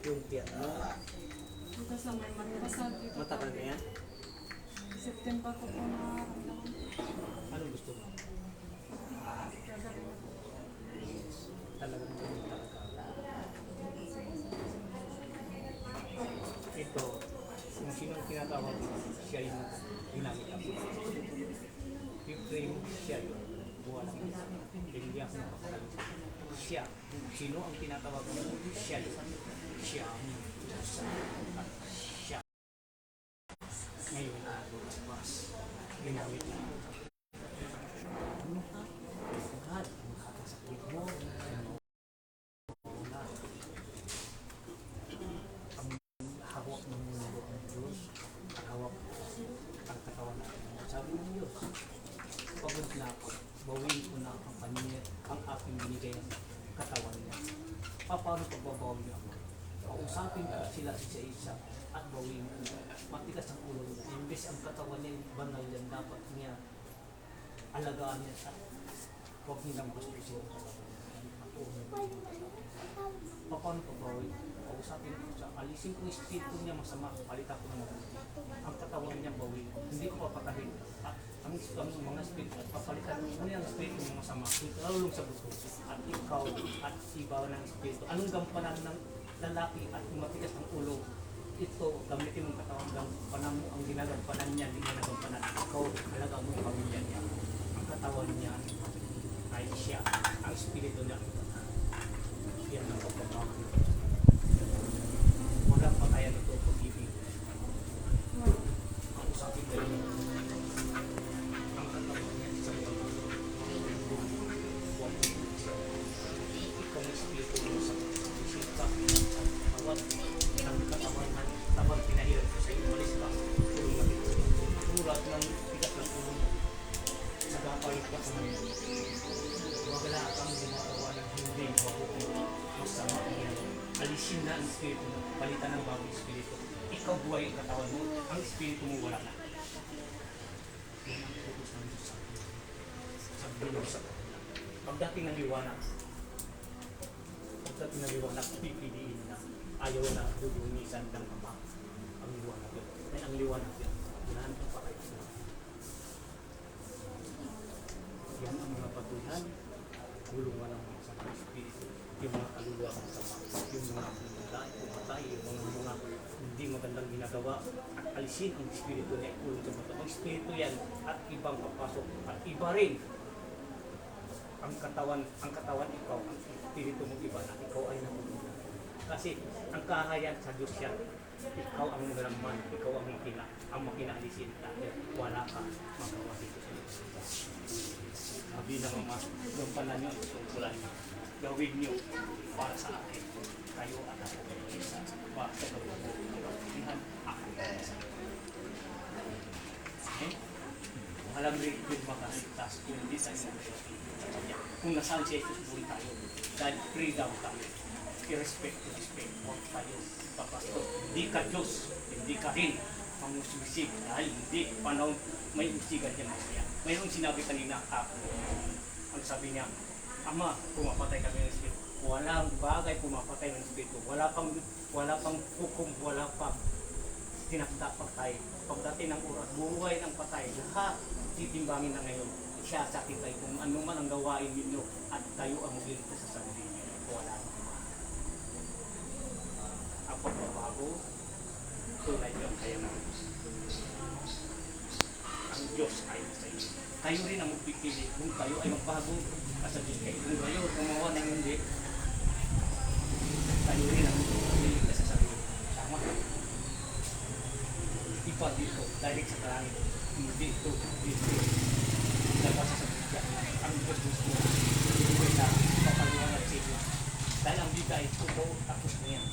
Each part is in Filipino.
Yung tiyan mo. Dito sa may magbasag dito. Matagal na yan? September ko po nararamdaman. Anong gusto mo? Gagawin na po. Talagang ganun talaga. Ito, kung sinong tinatawag siya yung ginamit ako. Frame siya yun. Buwan lang. Hindi ako nakapagalit. Siya. Sino ang tinatawag mo? Siya yun. Siya ang Diyos. At siya. Ngayon na lumabas. Ginamit niya. Ano ka? God, ang kakasakit mo. Ang hawak ng mundo ang Diyos. Ang hawak ang katawan natin. Sabi ng Diyos, pagod na ako. Bawiin ko na ang paningit, ang aking binigay ng katawan niya. Paano pagbabawi niya ako? Kausapin ko sila isa-isa at bawiin ko. Matigas ang ulo niya. Imbes ang katawan niya, banal yan, dapat niya alagaan niya sa huwag nilang gusto siya ang katawan niya. Paano pagbawi? Kausapin ko siya. Alisin ko yung espiritu niya masama. Palitan ko ng mabuti. Ang katawan niya bawiin ko. Hindi ko papatahin. Ang mga espiritu at papalitan mo ang espiritu ng masama, lalong sa buto at ikaw at iba ng espiritu. Anong gampanan ng lalaki at matigas ng ulo? Ito, gamitin mong katawan, gampanan mo ang ginagampanan niya, hindi niya nagampanan. Ikaw, halaga mo yung pamilya niya. Ang katawan niya ay siya, ang espiritu niya. Yan ang pagbabago. Walang patayan ito pag-ibig. Ang usapin kayo. Alisin na ang espiritu mo, palitan ng bagong espiritu. Ikaw buhay ang katawan mo, ang espiritu mo wala na. Yan ang focus ng Diyos sa bilog sa kanila. Pagdating ng liwanag, pipiliin na ayaw na dudumisan ng Ama ang liwanag yun. Yan ang liwanag yun. Yan ang pakailan. Yan ang mga patulan, gulungan ng mga sa espiritu. Yung mga kaluluwa ng sama, yung mga pumatay, yung mga hindi magandang ginagawa, at alisin ang espiritu niya, ulong sa bato. Ang espiritu yan at ibang papasok at iba rin ang katawan ikaw, ang espiritu mo iba na ikaw ay nabulungan. Kasi ang kahayan sa Diyos yan, ikaw ang nalaman, ikaw ang makinaalisin dahil wala ka magawa dito sa Diyos. Sabi ng mga gampanan nyo, tungkulan nyo. Gawin niyo para sa akin. Kayo at ako isa. Para sa gawin mo. Pilihan ako para sa akin. Okay? Walang rin makaligtas kung hindi tayo mag-shot sa kanya. Kung nasaan siya ito, doon tayo. Dahil freedom tayo. I-respect. Huwag tayo papasto. Hindi ka Diyos. Hindi ka rin mamusisig. Dahil hindi panahon may usigan yan masaya. Mayroong sinabi kanina ako. Ang sabi niya, Ama, pumapatay kami ng espiritu. Walang bagay pumapatay ng espiritu. Wala pang hukom, wala pang tinakda patay. Pagdating ng oras, buhay ng patay. Lahat titimbangin na ngayon. Siya sa akin tayo kung ano man ang gawain ninyo at tayo ang magliligtas sa sarili niyo. Wala nang iba. Ang pagbabago, tunay yun kaya na. Ang Diyos ay sa inyo. Kayo rin ang magpipili kung kayo ay magbago. Sa Diyos kayo, kung kayo gumawa ng hindi, tayo rin ang magpapili sa sarili. Sama. Ipa dito, direct sa karangin. Dito. Labas sa bigyan. Ang Diyos mo, hindi na papaliwanag sa inyo. Dahil ang bigay, totoo, tapos na yan.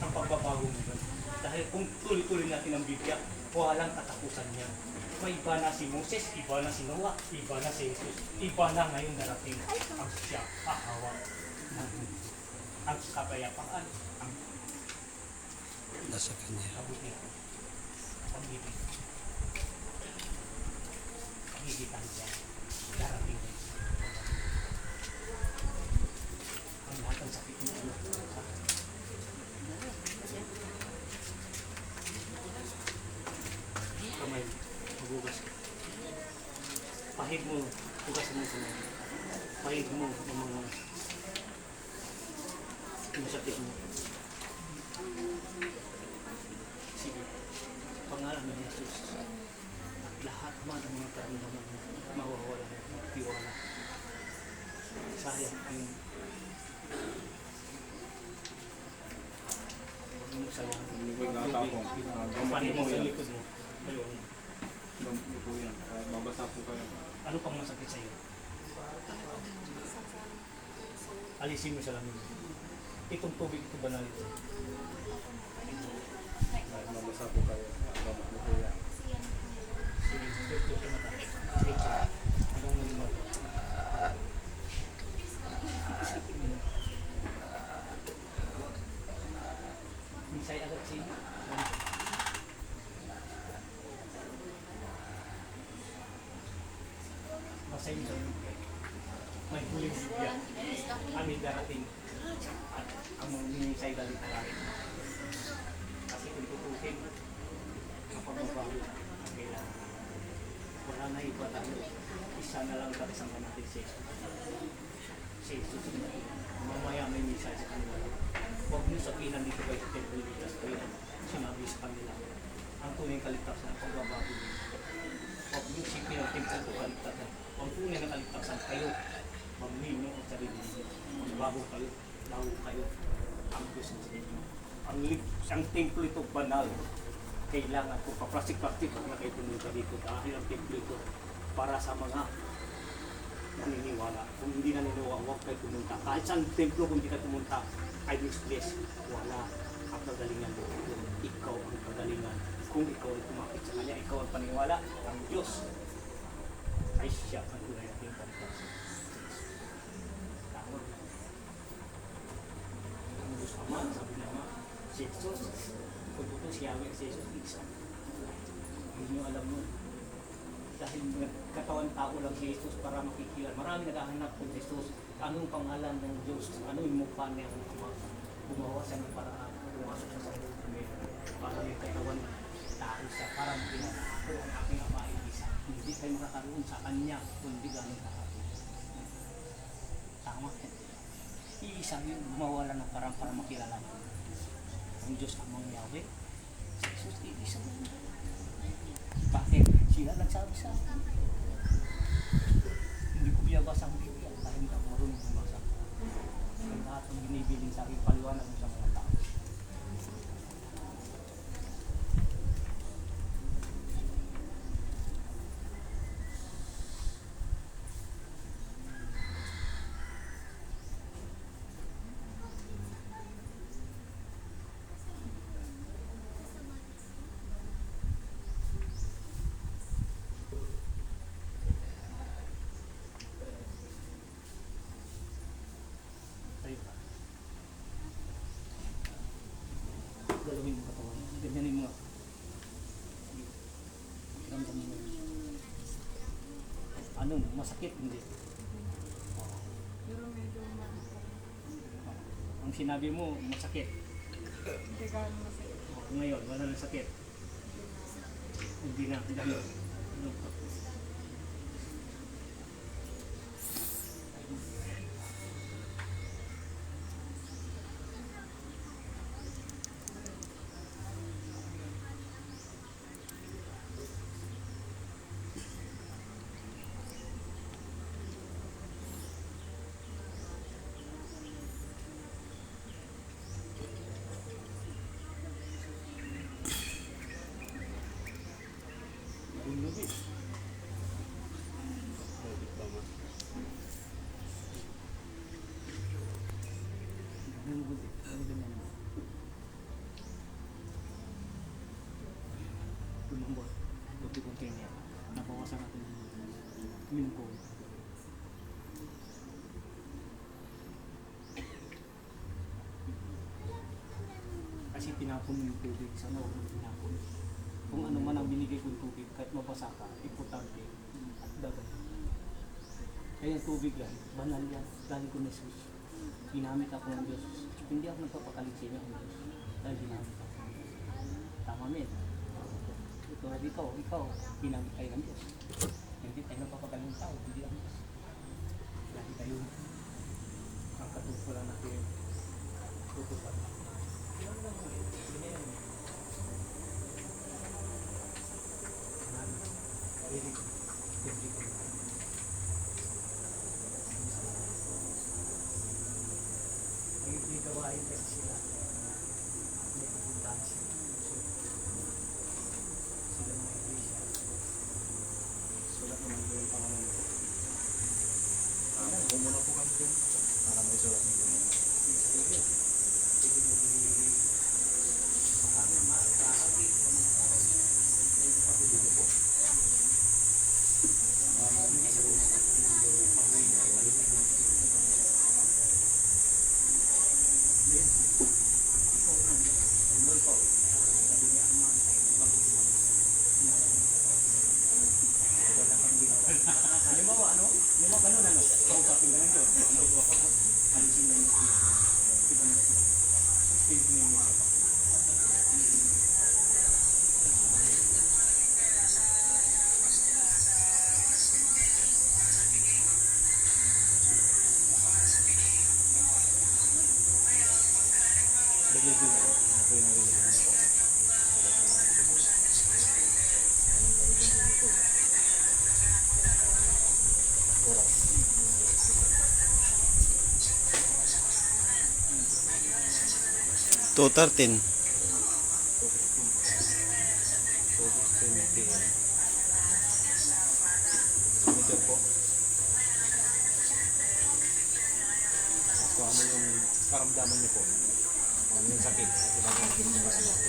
Ang pagbabago mo doon. Dahil kung tuloy-tuloy natin ang bigyan, walang katapusan niya. May iba na si Moses, iba na si Noah, iba na si Jesus, iba na ngayon darating ang siya ahawak ng ang kapayapaan, ang nasa kanya. kabutihan, pag-ibig. Pagigitan siya, darating din. Ang lahat ng sakit mo, Pahid mo, tugas mo sa mga. Pahid mo ang mga masakit mo. Sige, pangalan ni Jesus. At lahat man ang mga karamdaman mo, mawawala ng tiwala. Sayang ang huwag mo sayang. Panin mo sa likod mo. Ayun. Mabasa po kayo. Ano pang masakit sa'yo? Alisin mo sa lamin. Itong tubig ito banal ito. Mabasa po kayo. Mabasa po yan. Sige, ito sa mata. Ito. Hanggang muli mo. Misay agad siya. Masay mo sa lupa. May huling bigyan. Amin darating. At ang minisay galit na rin. Kasi kung tutusin, mapagbabago ang kailangan. Wala na iba tayo. Isa na lang karisama natin si Jesus. Si Jesus ang natin. Mamaya may misay sa kanila. Huwag niyo sabihin nandito kayo sa temple ligtas kayo. Sinabi sa kanila. Ang tunay kaligtasan ang pagbabago niyo. Huwag niyo isipin ang temple ko kaligtasan. Ang tunay na kaligtasan kayo. Maglino ang sarili niyo. Magbago kayo. Lago kayo. Ang Diyos ng sarili niyo. Ang temple ito banal. Kailangan kung paplastik-plastik na kayo pumunta dito dahil ang temple ito para sa mga naniniwala. Kung hindi naniniwala, huwag kayo pumunta. Kahit saan templo kung hindi ka pumunta, ay misplace. Wala ang kagalingan mo. Ikaw ang kagalingan. Kung ikaw ay kumapit sa Kanya, ikaw ang paniwala. Ang Diyos ay siya ang tunay at yung pagkas. Tawag. Ang Diyos Ama, sabi niya Ama, si Jesus, kung ito si Yahweh, si Jesus, isa. Hindi nyo alam mo. Dahil katawan tao lang si Jesus para makikilala. Marami naghahanap kung Jesus. Anong pangalan ng Diyos? Ano yung mukha niya? Gumawa siya ng paraan. Pumasok siya sa mundo niya. Para may katawan tao siya. Para pinaka ako ang aking ama ay isa. Hindi kayo makakaroon sa kanya kundi gamit na ako. Tama. Iisa yun. Gumawa lang ng parang para makilala niya. Ang Diyos amang Yahweh. Si Jesus, iisa mo. Bakit? Sila nagsabi sa akin. Hindi ko binabasa ang Biblia dahil hindi ako marunong bumasa. Ang lahat ng binibiling sa akin, paliwanag mo sa mga tao. Tayo ka. Galawin mo katawan. Ganyanin mo. Ramdam mo. Ano? Masakit? Hindi. Pero medyo Ang sinabi mo, masakit. hindi gano'n masaya. Ngayon, wala nang sakit. Hindi na. Dahil. Ano? Lubis. Lumambot. Buti kong kanya. Nabawasan natin yung lingko. Kasi tinapon mo yung tubig. Sana huwag mo tinapon. Kung ano man ang binigay kong tubig, kahit mabasa ka, importante at dagat. Kaya yung tubig yan, banal yan, galing ko ni Jesus. Ginamit ako ng Diyos. Hindi ako nagpapakalit sa inyo ng Diyos. Dahil ginamit ako. Tama men. Ito, ikaw, ginamit kayo ng Diyos. Hindi tayo napapagaling tao, hindi ang lagi tayo ang katungkulan natin tutupad. Ilan lang mo eh, hindi na yan. Very difficult. May gawain kasi sila. May pupuntahan sila. Sila mga iglesia. Sulat naman po yung pangalan ko. Bumuna po kami dyan para may sulat nyo. Halimbawa, ano? Halimbawa, ganun, ano? Kausapin ganun yun. Ano? Alisin lang yung 15 minutes. Two 13. Ito po. Kung ano yung karamdaman niyo po. Kung ano yung sakit. Diba kung ano yung sakit.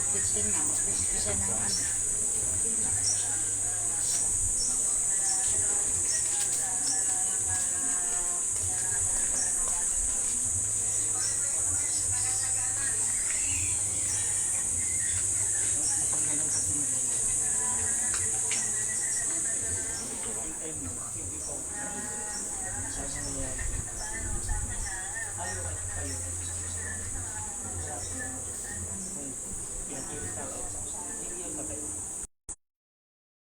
Ayaw kayo